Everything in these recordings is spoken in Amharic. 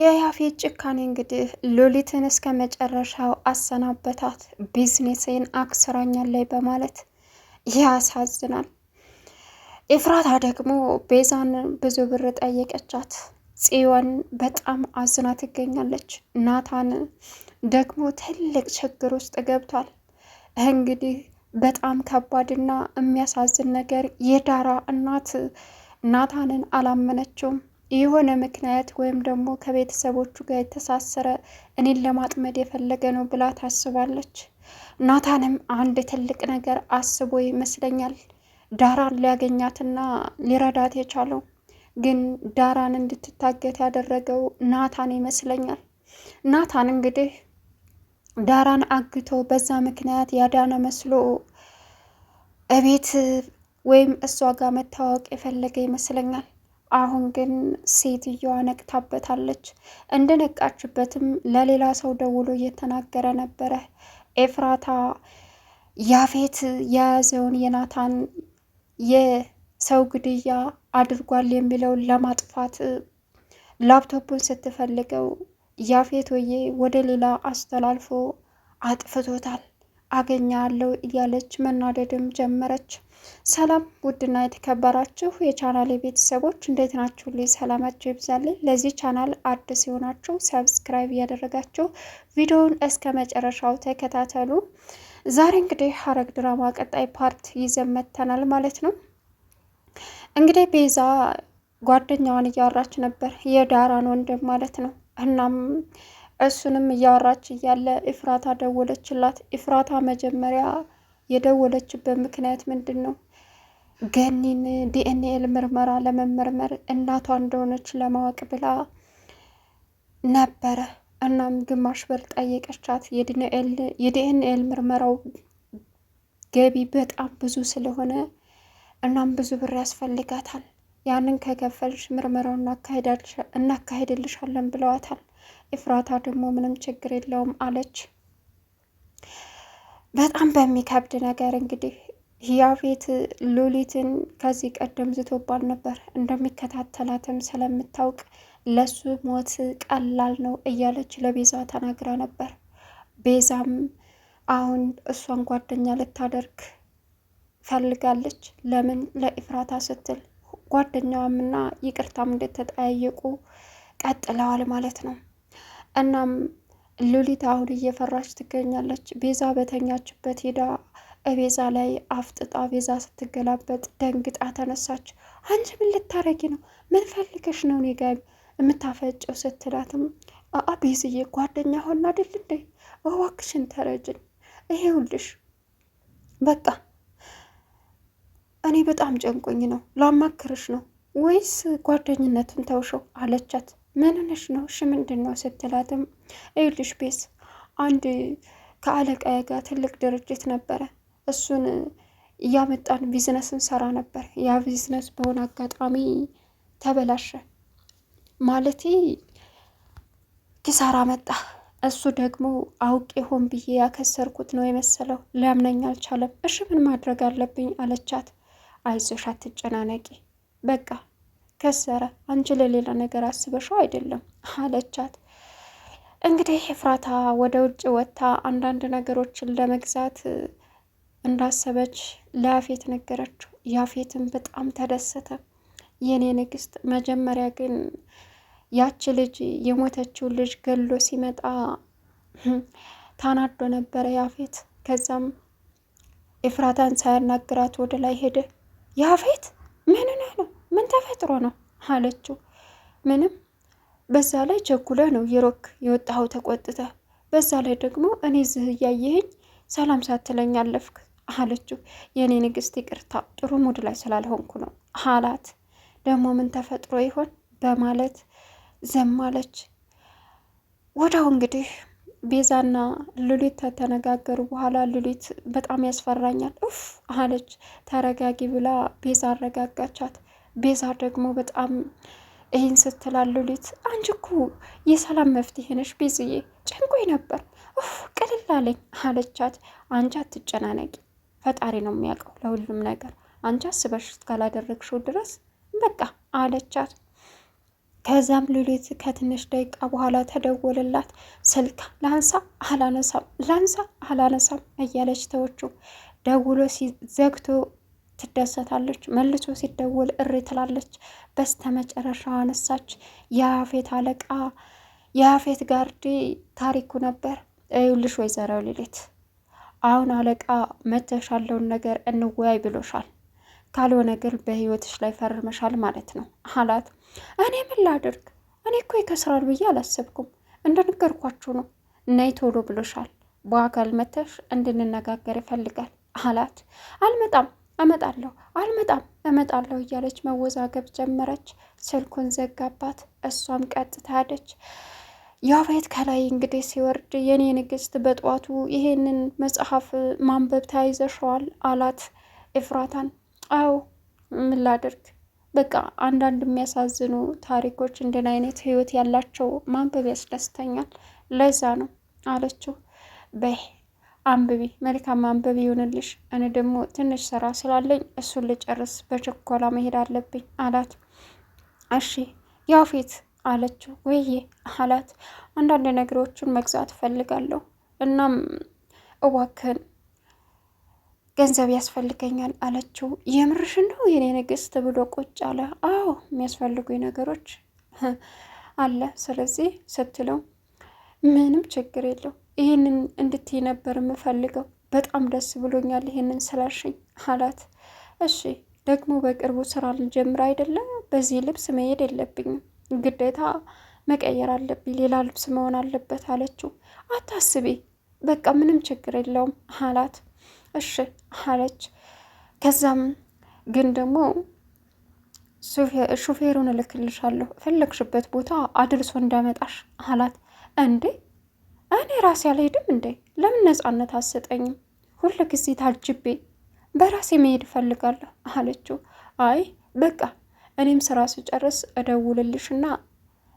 የያፌት ጭካኔ እንግዲህ ሉሊትን እስከ መጨረሻው አሰናበታት። ቢዝነሴን አክስራኛለች በማለት ያሳዝናል። ኤፍራታ ደግሞ ቤዛን ብዙ ብር ጠየቀቻት። ጽዮን በጣም አዝና ትገኛለች። ናታን ደግሞ ትልቅ ችግር ውስጥ ገብቷል። እንግዲህ በጣም ከባድና የሚያሳዝን ነገር የዳራ እናት ናታንን አላመነችውም። የሆነ ምክንያት ወይም ደግሞ ከቤተሰቦቹ ጋር የተሳሰረ እኔን ለማጥመድ የፈለገ ነው ብላ ታስባለች። ናታንም አንድ ትልቅ ነገር አስቦ ይመስለኛል ዳራን ሊያገኛትና ሊረዳት የቻለው። ግን ዳራን እንድትታገት ያደረገው ናታን ይመስለኛል። ናታን እንግዲህ ዳራን አግቶ በዛ ምክንያት ያዳነ መስሎ እቤት ወይም እሷ ጋር መታወቅ የፈለገ ይመስለኛል። አሁን ግን ሴትዮዋ ነቅታበታለች። እንደነቃችበትም ለሌላ ሰው ደውሎ እየተናገረ ነበረ። ኤፍራታ ያፌት የያዘውን የናታን የሰው ግድያ አድርጓል የሚለውን ለማጥፋት ላፕቶፑን ስትፈልገው ያፌት ወዬ ወደ ሌላ አስተላልፎ አጥፍቶታል። አገኛለሁ እያለች መናደድም ጀመረች። ሰላም ውድና የተከበራችሁ የቻናል ቤተሰቦች እንዴት ናችሁ? ልይ ሰላማችሁ ይብዛልኝ። ለዚህ ቻናል አዲስ የሆናችሁ ሰብስክራይብ እያደረጋችሁ ቪዲዮውን እስከ መጨረሻው ተከታተሉ። ዛሬ እንግዲህ ሐረግ ድራማ ቀጣይ ፓርት ይዘን መጥተናል ማለት ነው። እንግዲህ ቤዛ ጓደኛዋን እያወራች ነበር፣ የዳራን ወንድም ማለት ነው። እናም እሱንም እያወራች እያለ ኤፍራታ ደወለችላት። ኤፍራታ መጀመሪያ የደወለችበት ምክንያት ምንድን ነው? ገኒን ዲኤንኤ ምርመራ ለመመርመር እናቷ እንደሆነች ለማወቅ ብላ ነበረ። እናም ግማሽ ብር ጠየቀቻት። የዲኤንኤ ምርመራው ገቢ በጣም ብዙ ስለሆነ እናም ብዙ ብር ያስፈልጋታል። ያንን ከከፈልሽ ምርመራውን እናካሄድልሻለን ብለዋታል። ኤፍራታ ደግሞ ምንም ችግር የለውም አለች። በጣም በሚከብድ ነገር እንግዲህ ያፌት ሉሊትን ከዚህ ቀደም ዝቶባል ነበር። እንደሚከታተላትም ስለምታውቅ ለሱ ሞት ቀላል ነው እያለች ለቤዛ ተናግራ ነበር። ቤዛም አሁን እሷን ጓደኛ ልታደርግ ፈልጋለች። ለምን? ለኤፍራታ ስትል። ጓደኛዋምና ይቅርታም እንደተጠያየቁ ቀጥለዋል ማለት ነው። እናም ሉሊት አሁን እየፈራች ትገኛለች። ቤዛ በተኛችበት ሄዳ ቤዛ ላይ አፍጥጣ ቤዛ ስትገላበጥ ደንግጣ ተነሳች። አንቺ ምን ልታረጊ ነው? ምን ፈልገሽ ነው እኔ ጋ የምታፈጨው? ስትላትም ቤዝዬ ጓደኛ ሆን አይደል እንዴ? እባክሽን ተረጅኝ። ይሄውልሽ በቃ እኔ በጣም ጨንቆኝ ነው፣ ላማክርሽ ነው ወይስ ጓደኝነትን ተውሸው አለቻት። ምን ሆነሽ ነው? እሺ ምንድን ነው ስትላትም ይኸውልሽ ቤዝ አንድ ከአለቃዬ ጋር ትልቅ ድርጅት ነበረ። እሱን እያመጣን ቢዝነስ እንሰራ ነበር። ያ ቢዝነስ በሆነ አጋጣሚ ተበላሸ። ማለቴ ኪሳራ መጣ። እሱ ደግሞ አውቄ ሆን ብዬ ያከሰርኩት ነው የመሰለው። ሊያምነኝ አልቻለም። እሺ ምን ማድረግ አለብኝ አለቻት። አይዞሽ አትጨናነቂ፣ በቃ ከሰረ፣ አንቺ ለሌላ ነገር አስበሽው አይደለም አለቻት። እንግዲህ ኤፍራታ ወደ ውጭ ወጥታ አንዳንድ ነገሮችን ለመግዛት እንዳሰበች ለያፌት ነገረችው። ያፌትን በጣም ተደሰተ። የኔ ንግስት፣ መጀመሪያ ግን ያች ልጅ የሞተችው ልጅ ገሎ ሲመጣ ታናዶ ነበረ ያፌት። ከዛም ኤፍራታን ሳያናግራት ወደ ላይ ሄደ። ያፌት ምን ነው? ምን ተፈጥሮ ነው አለችው። ምንም፣ በዛ ላይ ቸኩለ ነው የወጣኸው ተቆጥተ። በዛ ላይ ደግሞ እኔ ዝህ እያየኸኝ ሰላም ሳትለኝ አለፍክ አለችው። የኔ ንግስት ይቅርታ፣ ጥሩ ሙድ ላይ ስላልሆንኩ ነው አላት። ደግሞ ምን ተፈጥሮ ይሆን በማለት ዘም አለች። ወዲያው እንግዲህ ቤዛና ሉሊት ከተነጋገሩ በኋላ ሉሊት በጣም ያስፈራኛል ኡፍ አለች። ተረጋጊ ብላ ቤዛ አረጋጋቻት። ቤዛ ደግሞ በጣም ይህን ስትላል ሉሊት አንቺ እኮ የሰላም መፍትሄ ነሽ ቤዝዬ፣ ጨንቆኝ ነበር ኡፍ ቅልል አለኝ አለቻት። አንቺ አትጨናነቂ፣ ፈጣሪ ነው የሚያውቀው ለሁሉም ነገር፣ አንቺ አስበሽ እስካላደረግሽው ድረስ በቃ አለቻት። ከዛም ሉሊት ከትንሽ ደቂቃ በኋላ ተደወለላት። ስልክ ላንሳ አላነሳም፣ ላንሳ አላነሳም እያለች ተወቹ። ደውሎ ሲዘግቶ ትደሰታለች። መልሶ ሲደውል እሪ ትላለች። በስተመጨረሻ አነሳች። የያፌት አለቃ የያፌት ጋርዲ ታሪኩ ነበር። ይኸውልሽ ወይዘሮ ሉሊት አሁን አለቃ መተሽ ያለውን ነገር እንወያይ ብሎሻል። ካልሆነ ግን በህይወትሽ ላይ ፈርመሻል ማለት ነው አላት። እኔ ምን ላድርግ? እኔ እኮ ይከስራል ብዬ አላሰብኩም። እንደነገርኳችሁ ነው። ነይ ቶሎ ብሎሻል። በአካል መተሽ እንድንነጋገር ይፈልጋል አላት። አልመጣም፣ እመጣለሁ፣ አልመጣም፣ እመጣለሁ እያለች መወዛገብ ጀመረች። ስልኩን ዘጋባት። እሷም ቀጥታ ሄደች። ያፌት ከላይ እንግዲህ ሲወርድ የኔ ንግስት በጠዋቱ ይሄንን መጽሐፍ ማንበብ ተያይዘሸዋል አላት ኤፍራታን። አዎ ምን ላድርግ፣ በቃ አንዳንድ የሚያሳዝኑ ታሪኮች እንደን አይነት ህይወት ያላቸው ማንበብ ያስደስተኛል፣ ለዛ ነው አለችው። በይ አንብቢ፣ መልካም አንብቢ ይሆንልሽ። እኔ ደግሞ ትንሽ ስራ ስላለኝ እሱን ልጨርስ፣ በችኮላ መሄድ አለብኝ አላት። እሺ ያፌት አለችው። ወይዬ አላት። አንዳንድ ነገሮችን መግዛት እፈልጋለሁ፣ እናም እባክህን ገንዘብ ያስፈልገኛል አለችው። የምርሽን ነው የኔ ንግስት ብሎ ቁጭ አለ። አዎ የሚያስፈልጉኝ ነገሮች አለ፣ ስለዚህ ስትለው ምንም ችግር የለው፣ ይህንን እንድትይ ነበር የምፈልገው፣ በጣም ደስ ብሎኛል ይህንን ስላልሽኝ አላት። እሺ ደግሞ በቅርቡ ስራ ልጀምር አይደለም፣ በዚህ ልብስ መሄድ የለብኝም፣ ግዴታ መቀየር አለብኝ፣ ሌላ ልብስ መሆን አለበት አለችው። አታስቢ፣ በቃ ምንም ችግር የለውም አላት። እሺ አለች። ከዛም ግን ደግሞ ሹፌሩን እልክልሻለሁ፣ ፈለግሽበት ቦታ አድርሶ እንዳመጣሽ አላት። እንዴ እኔ ራሴ አልሄድም እንዴ? ለምን ነፃነት አትሰጠኝም? ሁሉ ጊዜ ታጅቤ በራሴ መሄድ እፈልጋለሁ አለችው። አይ በቃ እኔም ስራ ስጨርስ እደውልልሽና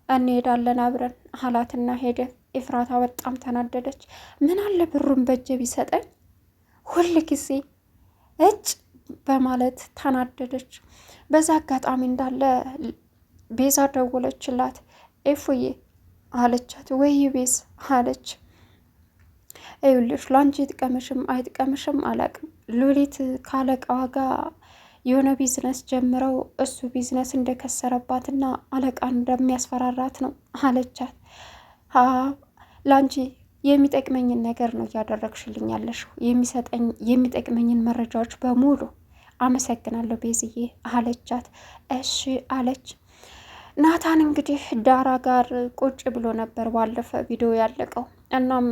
እንሄዳለን አብረን አላትና ሄደ። ኤፍራታ በጣም ተናደደች። ምን አለ ብሩን በእጄ ቢሰጠኝ ሁል ጊዜ እጭ በማለት ተናደደች። በዛ አጋጣሚ እንዳለ ቤዛ ደወለችላት። ኤፉዬ አለቻት። ወይ ቤዝ አለች። ይኸውልሽ ላንቺ ይጥቀምሽም አይጥቀምሽም አላቅም፣ ሉሊት ካለቃዋ ጋር የሆነ ቢዝነስ ጀምረው እሱ ቢዝነስ እንደከሰረባትና አለቃን እንደሚያስፈራራት ነው አለቻት። ላንቺ የሚጠቅመኝን ነገር ነው እያደረግሽልኝ ያለሽው፣ የሚጠቅመኝን መረጃዎች በሙሉ አመሰግናለሁ ቤዝዬ አለቻት። እሺ አለች። ናታን እንግዲህ ዳራ ጋር ቁጭ ብሎ ነበር ባለፈ ቪዲዮ ያለቀው። እናም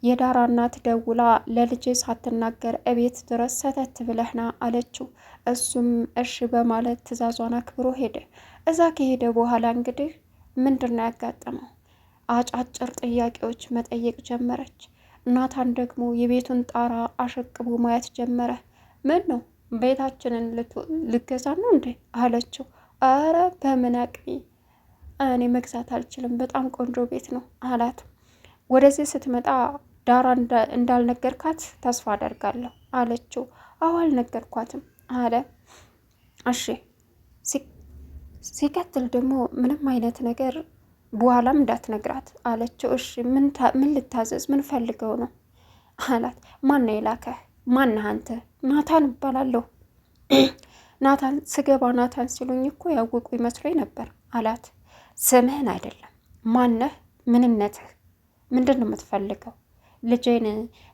የዳራ እናት ደውላ ለልጅ ሳትናገር እቤት ድረስ ሰተት ብለህና አለችው። እሱም እሺ በማለት ትዕዛዟን አክብሮ ሄደ። እዛ ከሄደ በኋላ እንግዲህ ምንድን ነው ያጋጠመው? አጫጭር ጥያቄዎች መጠየቅ ጀመረች። ናታን ደግሞ የቤቱን ጣራ አሸቅቦ ማየት ጀመረ። ምን ነው ቤታችንን ልገዛ ነው እንዴ አለችው። አረ በምን አቅሜ፣ እኔ መግዛት አልችልም፣ በጣም ቆንጆ ቤት ነው አላት። ወደዚህ ስትመጣ ዳራ እንዳልነገርካት ተስፋ አደርጋለሁ አለችው። አዎ አልነገርኳትም አለ። እሺ ሲቀጥል ደግሞ ምንም አይነት ነገር በኋላም እንዳትነግራት አለችው። እሺ ምን ልታዘዝ? ምን ፈልገው ነው አላት። ማን የላከህ? ማነህ አንተ? ናታን እባላለሁ። ናታን ስገባ ናታን ሲሉኝ እኮ ያወቁ ይመስሎኝ ነበር አላት። ስምህን አይደለም ማነህ? ምንነትህ ምንድን ነው የምትፈልገው? ልጄን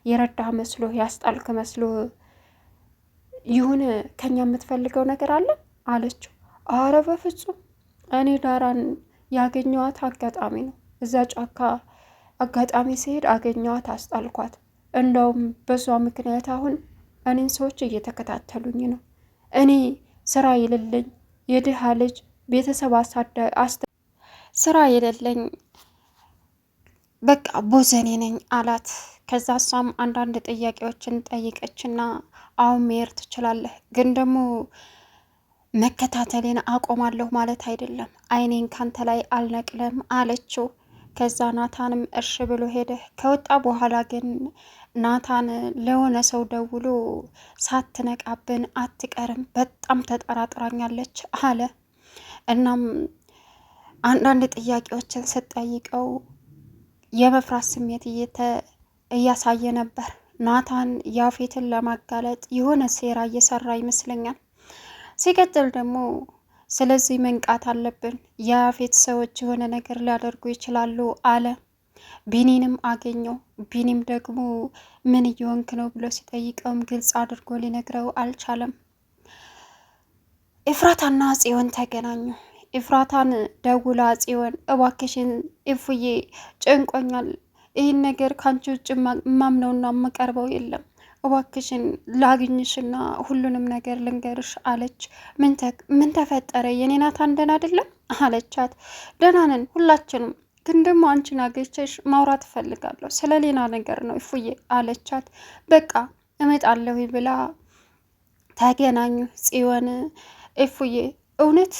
የረዳህ መስሎ ያስጣልክ መስሎ ይሁን ከኛ የምትፈልገው ነገር አለ አለችው። አረ በፍጹም እኔ ዳራን ያገኘዋት አጋጣሚ ነው። እዛ ጫካ አጋጣሚ ሲሄድ አገኘዋት፣ አስጣልኳት። እንደውም በሷ ምክንያት አሁን እኔን ሰዎች እየተከታተሉኝ ነው። እኔ ስራ የሌለኝ የድሃ ልጅ ቤተሰብ ስራ የሌለኝ በቃ ቦዘኔ ነኝ አላት። ከዛ እሷም አንዳንድ ጥያቄዎችን ጠይቀችና አሁን መሄድ ትችላለህ፣ ግን ደግሞ መከታተሌን አቆማለሁ ማለት አይደለም፣ አይኔን ካንተ ላይ አልነቅለም አለችው። ከዛ ናታንም እርሽ ብሎ ሄደ። ከወጣ በኋላ ግን ናታን ለሆነ ሰው ደውሎ ሳትነቃብን አትቀርም፣ በጣም ተጠራጥራኛለች አለ። እናም አንዳንድ ጥያቄዎችን ስትጠይቀው የመፍራት ስሜት እያሳየ ነበር። ናታን ያፌትን ለማጋለጥ የሆነ ሴራ እየሰራ ይመስለኛል። ሲቀጥል ደግሞ ስለዚህ መንቃት አለብን፣ የያፌት ሰዎች የሆነ ነገር ሊያደርጉ ይችላሉ አለ። ቢኒንም አገኘው። ቢኒም ደግሞ ምን እየሆንክ ነው ብሎ ሲጠይቀውም ግልጽ አድርጎ ሊነግረው አልቻለም። ኤፍራታና ጽዮን ተገናኙ። ኤፍራታን ደውላ ጽዮን እባክሽን እፉዬ ጨንቆኛል፣ ይህን ነገር ካንቺ ውጭ ማምነውና የምቀርበው የለም፣ እባክሽን ላግኝሽና ሁሉንም ነገር ልንገርሽ አለች። ምን ተፈጠረ የኔ ናታን ደህና አይደለም አለቻት። ደህና ነን ሁላችንም፣ ግን ደግሞ አንቺን አግኝቼሽ ማውራት እፈልጋለሁ፣ ስለ ሌላ ነገር ነው እፉዬ አለቻት። በቃ እመጣለሁ ብላ ተገናኙ። ጽዮን እፉዬ እውነት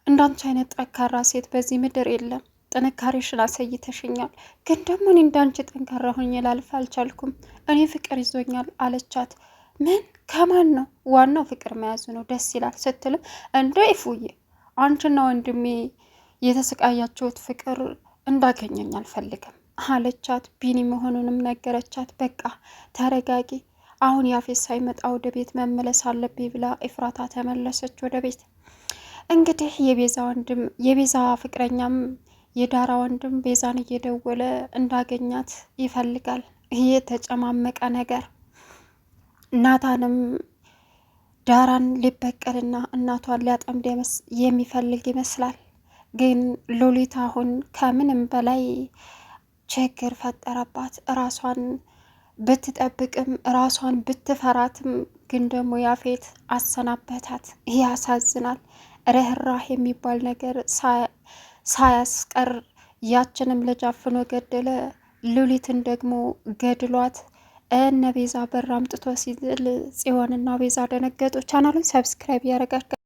እንዳንቺ አይነት ጠንካራ ሴት በዚህ ምድር የለም፣ ጥንካሬሽን አሳይተሽኛል፣ ግን ደግሞ እኔ እንዳንቺ ጠንካራ ሆኜ ላልፍ አልቻልኩም፣ እኔ ፍቅር ይዞኛል አለቻት። ምን ከማን ነው? ዋናው ፍቅር መያዙ ነው፣ ደስ ይላል ስትልም እንደ እፉዬ አንቺና ወንድሜ የተሰቃያችሁት ፍቅር እንዳገኘኝ አልፈልግም አለቻት። ቢኒ መሆኑንም ነገረቻት። በቃ ተረጋጊ፣ አሁን ያፌት ሳይመጣ ወደ ቤት መመለስ አለብኝ ብላ ኤፍራታ ተመለሰች ወደ ቤት። እንግዲህ የቤዛ ፍቅረኛም የዳራ ወንድም ቤዛን እየደወለ እንዳገኛት ይፈልጋል። ይህ የተጨማመቀ ነገር ናታንም ዳራን ሊበቀልና እናቷን ሊያጠምድ የሚፈልግ ይመስላል። ግን ሉሊት አሁን ከምንም በላይ ችግር ፈጠረባት። ራሷን ብትጠብቅም ራሷን ብትፈራትም ግን ደግሞ ያፌት አሰናበታት። ይህ ያሳዝናል። ርህራህ የሚባል ነገር ሳያስቀር ያችንም ልጅ አፍኖ ገደለ። ሉሊትን ደግሞ ገድሏት እነ ቤዛ በር አምጥቶ ሲዝል ጽዮንና ቤዛ ደነገጡ። ቻናሉን ሰብስክራይብ ያደረጋችሁ